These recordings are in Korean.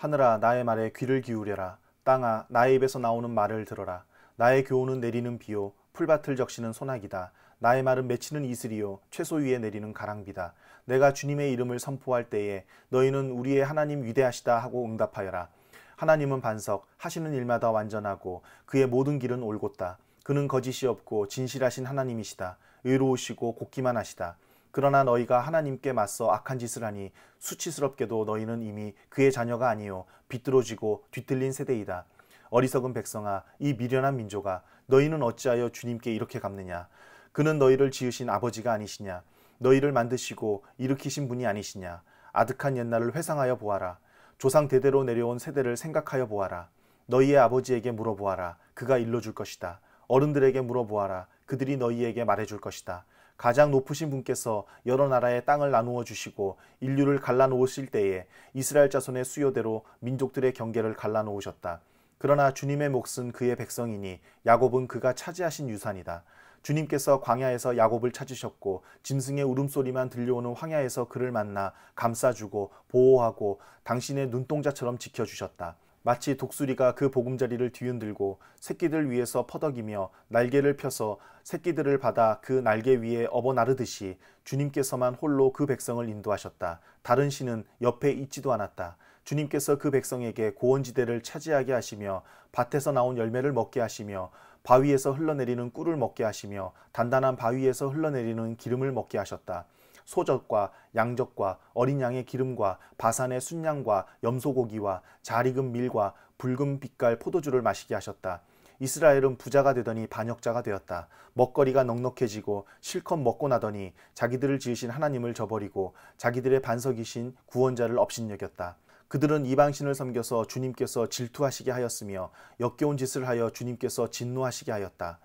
하늘아 나의 말에 귀를 기울여라. 땅아 나의 입에서 나오는 말을 들어라. 나의 교훈은 내리는 비요 풀밭을 적시는 소나기다. 나의 말은 맺히는 이슬이요 채소 위에 내리는 가랑비다. 내가 주님의 이름을 선포할 때에 너희는 우리의 하나님 위대하시다 하고 응답하여라. 하나님은 반석 하시는 일마다 완전하고 그의 모든 길은 올곧다. 그는 거짓이 없고 진실하신 하나님이시다. 의로우시고 곱기만 하시다. 그러나 너희가 하나님께 맞서 악한 짓을 하니 수치스럽게도 너희는 이미 그의 자녀가 아니요 비뚤어지고 뒤틀린 세대이다. 어리석은 백성아 이 미련한 민족아 너희는 어찌하여 주님께 이렇게 갚느냐. 그는 너희를 지으신 아버지가 아니시냐. 너희를 만드시고 일으키신 분이 아니시냐. 아득한 옛날을 회상하여 보아라. 조상 대대로 내려온 세대를 생각하여 보아라. 너희의 아버지에게 물어보아라. 그가 일러줄 것이다. 어른들에게 물어보아라. 그들이 너희에게 말해줄 것이다. 가장 높으신 분께서 여러 나라의 땅을 나누어 주시고 인류를 갈라놓으실 때에 이스라엘 자손의 수요대로 민족들의 경계를 갈라놓으셨다. 그러나 주님의 몫은 그의 백성이니 야곱은 그가 차지하신 유산이다. 주님께서 광야에서 야곱을 찾으셨고 짐승의 울음소리만 들려오는 황야에서 그를 만나 감싸주고 보호하고 당신의 눈동자처럼 지켜주셨다. 마치 독수리가 그 보금자리를 뒤흔들고 새끼들 위에서 퍼덕이며 날개를 펴서 새끼들을 받아 그 날개 위에 업어 나르듯이 주님께서만 홀로 그 백성을 인도하셨다. 다른 신은 옆에 있지도 않았다. 주님께서 그 백성에게 고원지대를 차지하게 하시며 밭에서 나온 열매를 먹게 하시며 바위에서 흘러내리는 꿀을 먹게 하시며 단단한 바위에서 흘러내리는 기름을 먹게 하셨다. 소젖과 양젖과 어린 양의 기름과 바산의 순양과 염소고기와 잘 익은 밀과 붉은 빛깔 포도주를 마시게 하셨다. 이스라엘은 부자가 되더니 반역자가 되었다. 먹거리가 넉넉해지고 실컷 먹고 나더니 자기들을 지으신 하나님을 저버리고 자기들의 반석이신 구원자를 업신여겼다. 그들은 이방신을 섬겨서 주님께서 질투하시게 하였으며 역겨운 짓을 하여 주님께서 진노하시게 하였다.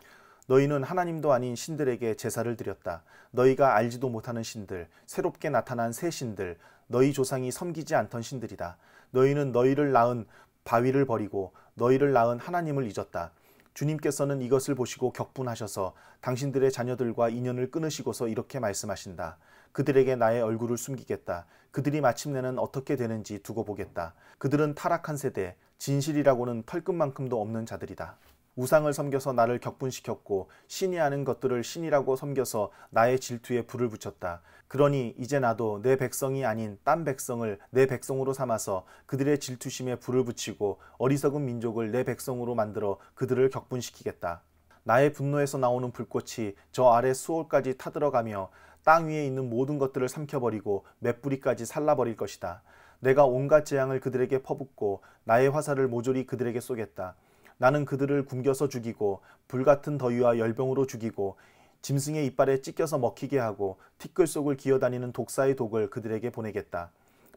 너희는 하나님도 아닌 신들에게 제사를 드렸다. 너희가 알지도 못하는 신들, 새롭게 나타난 새 신들, 너희 조상이 섬기지 않던 신들이다. 너희는 너희를 낳은 바위를 버리고 너희를 낳은 하나님을 잊었다. 주님께서는 이것을 보시고 격분하셔서 당신들의 자녀들과 인연을 끊으시고서 이렇게 말씀하신다. 그들에게 나의 얼굴을 숨기겠다. 그들이 마침내는 어떻게 되는지 두고 보겠다. 그들은 타락한 세대, 진실이라고는 털끝만큼도 없는 자들이다. 우상을 섬겨서 나를 격분시켰고 신이 하는 것들을 신이라고 섬겨서 나의 질투에 불을 붙였다. 그러니 이제 나도 내 백성이 아닌 딴 백성을 내 백성으로 삼아서 그들의 질투심에 불을 붙이고 어리석은 민족을 내 백성으로 만들어 그들을 격분시키겠다. 나의 분노에서 나오는 불꽃이 저 아래 수월까지 타들어가며 땅 위에 있는 모든 것들을 삼켜버리고 맷뿌리까지 살라버릴 것이다. 내가 온갖 재앙을 그들에게 퍼붓고 나의 화살을 모조리 그들에게 쏘겠다. 나는 그들을 굶겨서 죽이고 불같은 더위와 열병으로 죽이고 짐승의 이빨에 찢겨서 먹히게 하고 티끌 속을 기어다니는 독사의 독을 그들에게 보내겠다.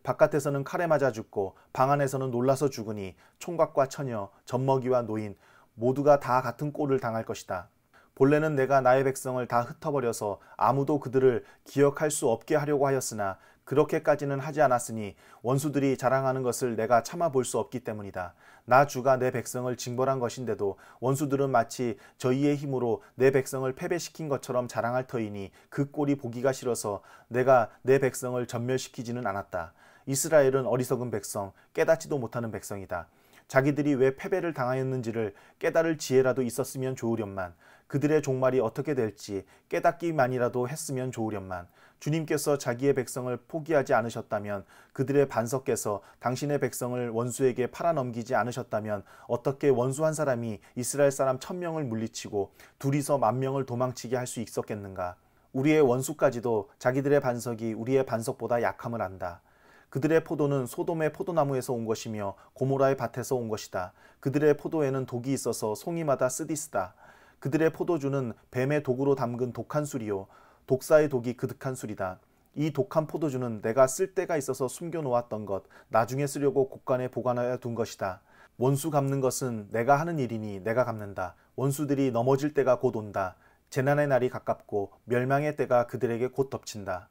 바깥에서는 칼에 맞아 죽고 방 안에서는 놀라서 죽으니 총각과 처녀, 젖먹이와 노인 모두가 다 같은 꼴을 당할 것이다. 본래는 내가 나의 백성을 다 흩어버려서 아무도 그들을 기억할 수 없게 하려고 하였으나 그렇게까지는 하지 않았으니 원수들이 자랑하는 것을 내가 참아볼 수 없기 때문이다. 나 주가 내 백성을 징벌한 것인데도 원수들은 마치 저희의 힘으로 내 백성을 패배시킨 것처럼 자랑할 터이니 그 꼴이 보기가 싫어서 내가 내 백성을 전멸시키지는 않았다. 이스라엘은 어리석은 백성, 깨닫지도 못하는 백성이다. 자기들이 왜 패배를 당하였는지를 깨달을 지혜라도 있었으면 좋으련만 그들의 종말이 어떻게 될지 깨닫기만이라도 했으면 좋으련만 주님께서 자기의 백성을 포기하지 않으셨다면 그들의 반석께서 당신의 백성을 원수에게 팔아넘기지 않으셨다면 어떻게 원수 한 사람이 이스라엘 사람 1000명을 물리치고 둘이서 10,000명을 도망치게 할 수 있었겠는가. 우리의 원수까지도 자기들의 반석이 우리의 반석보다 약함을 안다. 그들의 포도는 소돔의 포도나무에서 온 것이며 고모라의 밭에서 온 것이다. 그들의 포도에는 독이 있어서 송이마다 쓰디쓰다. 그들의 포도주는 뱀의 독으로 담근 독한 술이요 독사의 독이 그득한 술이다. 이 독한 포도주는 내가 쓸 때가 있어서 숨겨놓았던 것, 나중에 쓰려고 곳간에 보관하여 둔 것이다. 원수 갚는 것은 내가 하는 일이니 내가 갚는다. 원수들이 넘어질 때가 곧 온다. 재난의 날이 가깝고 멸망의 때가 그들에게 곧 덮친다.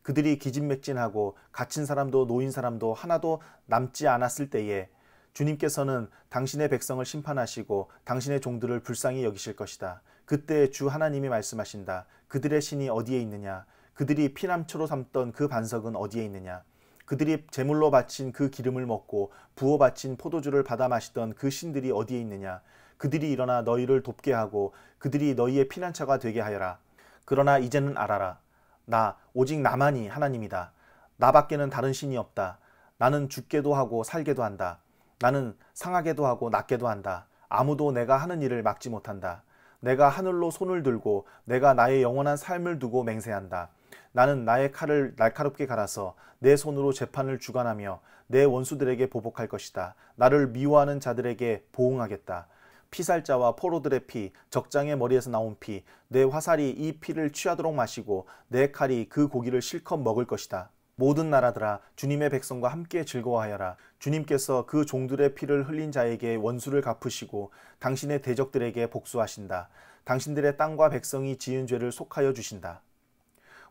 그들이 기진맥진하고 갇힌 사람도 노인 사람도 하나도 남지 않았을 때에 주님께서는 당신의 백성을 심판하시고 당신의 종들을 불쌍히 여기실 것이다. 그때 주 하나님이 말씀하신다. 그들의 신이 어디에 있느냐? 그들이 피난처로 삼던 그 반석은 어디에 있느냐? 그들이 제물로 바친 그 기름을 먹고 부어 바친 포도주를 받아 마시던 그 신들이 어디에 있느냐? 그들이 일어나 너희를 돕게 하고 그들이 너희의 피난처가 되게 하여라. 그러나 이제는 알아라. 나 오직 나만이 하나님이다. 나밖에는 다른 신이 없다. 나는 죽게도 하고 살게도 한다. 나는 상하게도 하고 낫게도 한다. 아무도 내가 하는 일을 막지 못한다. 내가 하늘로 손을 들고 내가 나의 영원한 삶을 두고 맹세한다. 나는 나의 칼을 날카롭게 갈아서 내 손으로 재판을 주관하며 내 원수들에게 보복할 것이다. 나를 미워하는 자들에게 보응하겠다. 피살자와 포로들의 피, 적장의 머리에서 나온 피, 내 화살이 이 피를 취하도록 마시고 내 칼이 그 고기를 실컷 먹을 것이다. 모든 나라들아 주님의 백성과 함께 즐거워하여라. 주님께서 그 종들의 피를 흘린 자에게 원수를 갚으시고 당신의 대적들에게 복수하신다. 당신들의 땅과 백성이 지은 죄를 속하여 주신다.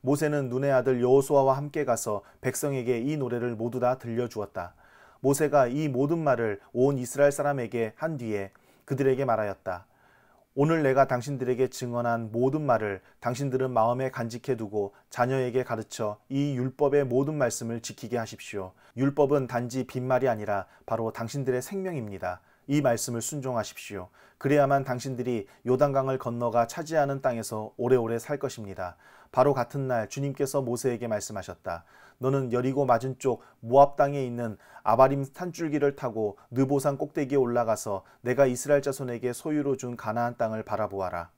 모세는 눈의 아들 여호수아와 함께 가서 백성에게 이 노래를 모두 다 들려주었다. 모세가 이 모든 말을 온 이스라엘 사람에게 한 뒤에 그들에게 말하였다. 오늘 내가 당신들에게 증언한 모든 말을 당신들은 마음에 간직해 두고 자녀에게 가르쳐 이 율법의 모든 말씀을 지키게 하십시오. 율법은 단지 빈말이 아니라 바로 당신들의 생명입니다. 이 말씀을 순종하십시오. 그래야만 당신들이 요단강을 건너가 차지하는 땅에서 오래오래 살 것입니다. 바로 같은 날 주님께서 모세에게 말씀하셨다. 너는 여리고 맞은쪽 모압 땅에 있는 아바림 산줄기를 타고 느보산 꼭대기에 올라가서 내가 이스라엘 자손에게 소유로 준 가나안 땅을 바라보아라.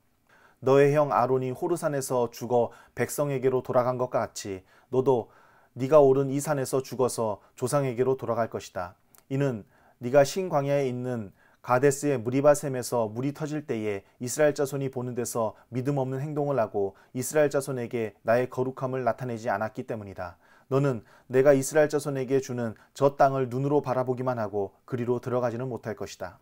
너의 형 아론이 호르산에서 죽어 백성에게로 돌아간 것과 같이 너도 네가 오른 이 산에서 죽어서 조상에게로 돌아갈 것이다. 이는 네가 신광야에 있는 가데스의 무리바셈에서 물이 터질 때에 이스라엘 자손이 보는 데서 믿음 없는 행동을 하고 이스라엘 자손에게 나의 거룩함을 나타내지 않았기 때문이다. 너는 내가 이스라엘 자손에게 주는 저 땅을 눈으로 바라보기만 하고 그리로 들어가지는 못할 것이다.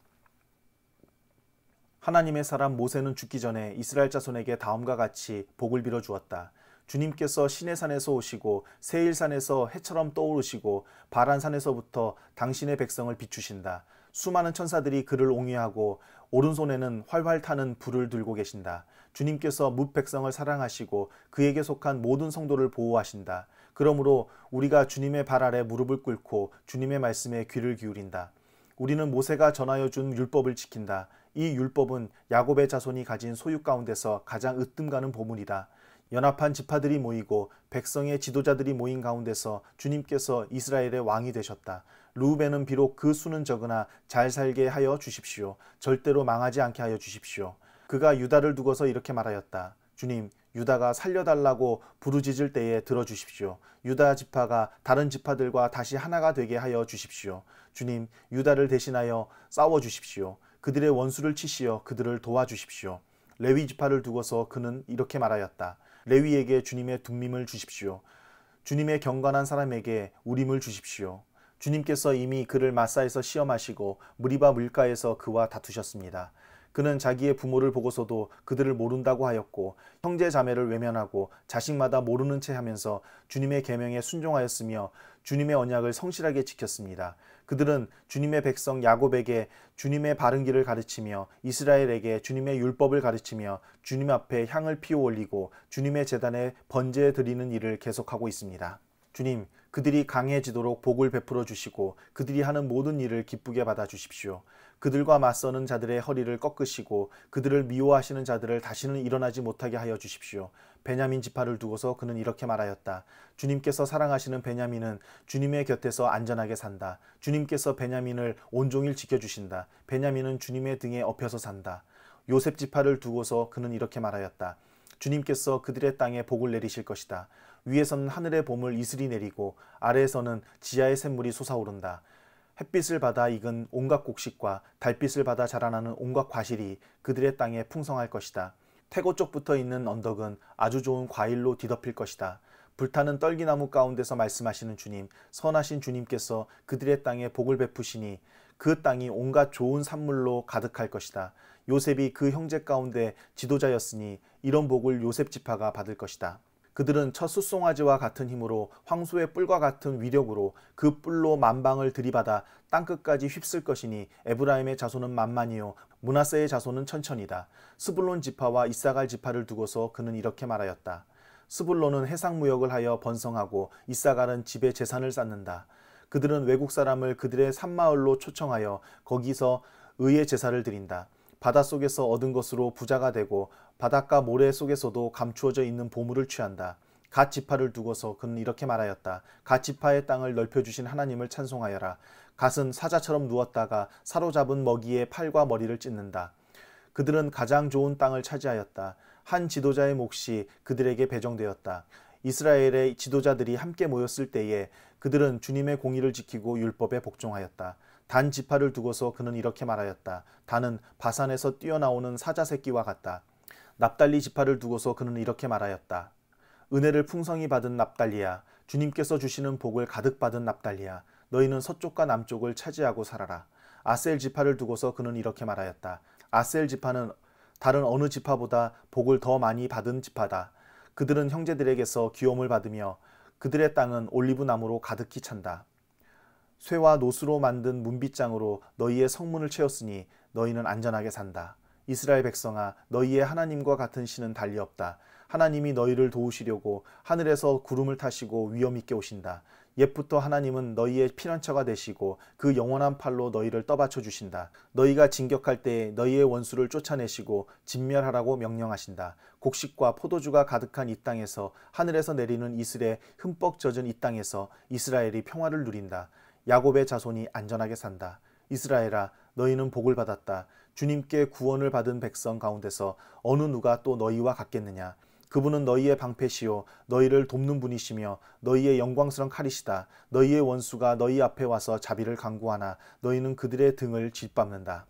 하나님의 사람 모세는 죽기 전에 이스라엘 자손에게 다음과 같이 복을 빌어 주었다. 주님께서 시내산에서 오시고 세일산에서 해처럼 떠오르시고 바란산에서부터 당신의 백성을 비추신다. 수많은 천사들이 그를 옹이하고 오른손에는 활활 타는 불을 들고 계신다. 주님께서 뭇 백성을 사랑하시고 그에게 속한 모든 성도를 보호하신다. 그러므로 우리가 주님의 발 아래 무릎을 꿇고 주님의 말씀에 귀를 기울인다. 우리는 모세가 전하여 준 율법을 지킨다. 이 율법은 야곱의 자손이 가진 소유 가운데서 가장 으뜸 가는 보물이다. 연합한 지파들이 모이고 백성의 지도자들이 모인 가운데서 주님께서 이스라엘의 왕이 되셨다. 르우벤은 비록 그 수는 적으나 잘 살게 하여 주십시오. 절대로 망하지 않게 하여 주십시오. 그가 유다를 두고서 이렇게 말하였다. 주님, 유다가 살려달라고 부르짖을 때에 들어주십시오. 유다 지파가 다른 지파들과 다시 하나가 되게 하여 주십시오. 주님, 유다를 대신하여 싸워주십시오. 그들의 원수를 치시어 그들을 도와주십시오. 레위 지파를 두고서 그는 이렇게 말하였다. 레위에게 주님의 둠밈을 주십시오. 주님의 경건한 사람에게 우림을 주십시오. 주님께서 이미 그를 마사에서 시험하시고 무리바 물가에서 그와 다투셨습니다. 그는 자기의 부모를 보고서도 그들을 모른다고 하였고 형제 자매를 외면하고 자식마다 모르는 채 하면서 주님의 계명에 순종하였으며 주님의 언약을 성실하게 지켰습니다. 그들은 주님의 백성 야곱에게 주님의 바른 길을 가르치며 이스라엘에게 주님의 율법을 가르치며 주님 앞에 향을 피워 올리고 주님의 제단에 번제 드리는 일을 계속하고 있습니다. 주님, 그들이 강해지도록 복을 베풀어 주시고 그들이 하는 모든 일을 기쁘게 받아 주십시오. 그들과 맞서는 자들의 허리를 꺾으시고 그들을 미워하시는 자들을 다시는 일어나지 못하게 하여 주십시오. 베냐민 지파를 두고서 그는 이렇게 말하였다. 주님께서 사랑하시는 베냐민은 주님의 곁에서 안전하게 산다. 주님께서 베냐민을 온종일 지켜주신다. 베냐민은 주님의 등에 엎여서 산다. 요셉 지파를 두고서 그는 이렇게 말하였다. 주님께서 그들의 땅에 복을 내리실 것이다. 위에서는 하늘의 봄을 이슬이 내리고 아래에서는 지하의 샘물이 솟아오른다. 햇빛을 받아 익은 온갖 곡식과 달빛을 받아 자라나는 온갖 과실이 그들의 땅에 풍성할 것이다. 태고 쪽부터 있는 언덕은 아주 좋은 과일로 뒤덮일 것이다. 불타는 떨기나무 가운데서 말씀하시는 주님, 선하신 주님께서 그들의 땅에 복을 베푸시니 그 땅이 온갖 좋은 산물로 가득할 것이다. 요셉이 그 형제 가운데 지도자였으니 이런 복을 요셉 지파가 받을 것이다. 그들은 첫 숫송아지와 같은 힘으로 황소의 뿔과 같은 위력으로 그 뿔로 만방을 들이받아 땅끝까지 휩쓸 것이니 에브라임의 자손은 만만이요 므낫세의 자손은 천천이다. 스불론 지파와 이사갈 지파를 두고서 그는 이렇게 말하였다. 스불론은 해상무역을 하여 번성하고 이사갈은 집에 재산을 쌓는다. 그들은 외국 사람을 그들의 산마을로 초청하여 거기서 의의 제사를 드린다. 바닷속에서 얻은 것으로 부자가 되고 바닷가 모래 속에서도 감추어져 있는 보물을 취한다. 갓 지파를 두고서 그는 이렇게 말하였다. 갓 지파의 땅을 넓혀주신 하나님을 찬송하여라. 갓은 사자처럼 누웠다가 사로잡은 먹이의 팔과 머리를 찢는다. 그들은 가장 좋은 땅을 차지하였다. 한 지도자의 몫이 그들에게 배정되었다. 이스라엘의 지도자들이 함께 모였을 때에 그들은 주님의 공의를 지키고 율법에 복종하였다. 단 지파를 두고서 그는 이렇게 말하였다. 단은 바산에서 뛰어나오는 사자 새끼와 같다. 납달리 지파를 두고서 그는 이렇게 말하였다. 은혜를 풍성히 받은 납달리야, 주님께서 주시는 복을 가득 받은 납달리야, 너희는 서쪽과 남쪽을 차지하고 살아라. 아셀 지파를 두고서 그는 이렇게 말하였다. 아셀 지파는 다른 어느 지파보다 복을 더 많이 받은 지파다. 그들은 형제들에게서 귀염을 받으며 그들의 땅은 올리브 나무로 가득히 찬다. 쇠와 노수로 만든 문빗장으로 너희의 성문을 채웠으니 너희는 안전하게 산다. 이스라엘 백성아, 너희의 하나님과 같은 신은 달리 없다. 하나님이 너희를 도우시려고 하늘에서 구름을 타시고 위엄 있게 오신다. 옛부터 하나님은 너희의 피난처가 되시고 그 영원한 팔로 너희를 떠받쳐 주신다. 너희가 진격할 때에 너희의 원수를 쫓아내시고 진멸하라고 명령하신다. 곡식과 포도주가 가득한 이 땅에서, 하늘에서 내리는 이슬에 흠뻑 젖은 이 땅에서 이스라엘이 평화를 누린다. 야곱의 자손이 안전하게 산다. 이스라엘아, 너희는 복을 받았다. 주님께 구원을 받은 백성 가운데서 어느 누가 또 너희와 같겠느냐. 그분은 너희의 방패시요 너희를 돕는 분이시며 너희의 영광스러운 칼이시다. 너희의 원수가 너희 앞에 와서 자비를 강구하나 너희는 그들의 등을 짓밟는다.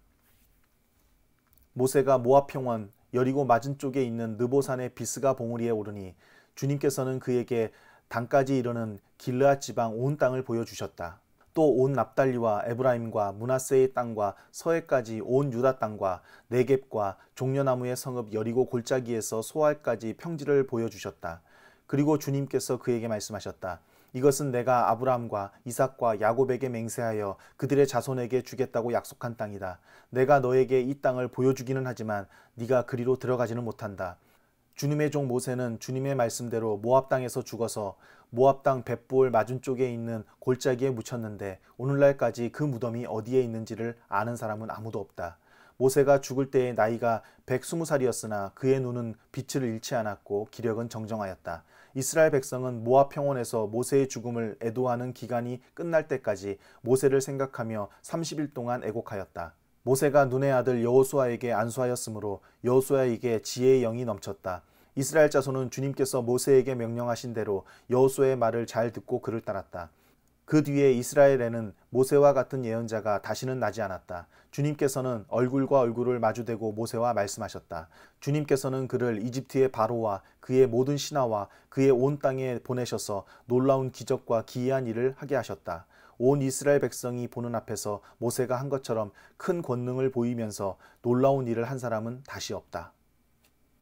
모세가 모압 평원 여리고 맞은 쪽에 있는 느보산의 비스가 봉우리에 오르니 주님께서는 그에게 단까지 이르는 길르앗 지방 온 땅을 보여주셨다. 또 온 납달리와 에브라임과 므낫세의 땅과 서해까지 온 유다 땅과 네겝과 종려나무의 성읍 여리고 골짜기에서 소알까지 평지를 보여주셨다. 그리고 주님께서 그에게 말씀하셨다. 이것은 내가 아브라함과 이삭과 야곱에게 맹세하여 그들의 자손에게 주겠다고 약속한 땅이다. 내가 너에게 이 땅을 보여주기는 하지만 네가 그리로 들어가지는 못한다. 주님의 종 모세는 주님의 말씀대로 모압 땅에서 죽어서 모압 땅 벳볼 맞은쪽에 있는 골짜기에 묻혔는데 오늘날까지 그 무덤이 어디에 있는지를 아는 사람은 아무도 없다. 모세가 죽을 때의 나이가 120살이었으나 그의 눈은 빛을 잃지 않았고 기력은 정정하였다. 이스라엘 백성은 모압 평원에서 모세의 죽음을 애도하는 기간이 끝날 때까지 모세를 생각하며 30일 동안 애곡하였다. 모세가 눈의 아들 여호수아에게 안수하였으므로 여호수아에게 지혜의 영이 넘쳤다. 이스라엘 자손은 주님께서 모세에게 명령하신 대로 여호수아의 말을 잘 듣고 그를 따랐다. 그 뒤에 이스라엘에는 모세와 같은 예언자가 다시는 나지 않았다. 주님께서는 얼굴과 얼굴을 마주대고 모세와 말씀하셨다. 주님께서는 그를 이집트의 바로와 그의 모든 신하와 그의 온 땅에 보내셔서 놀라운 기적과 기이한 일을 하게 하셨다. 온 이스라엘 백성이 보는 앞에서 모세가 한 것처럼 큰 권능을 보이면서 놀라운 일을 한 사람은 다시 없다.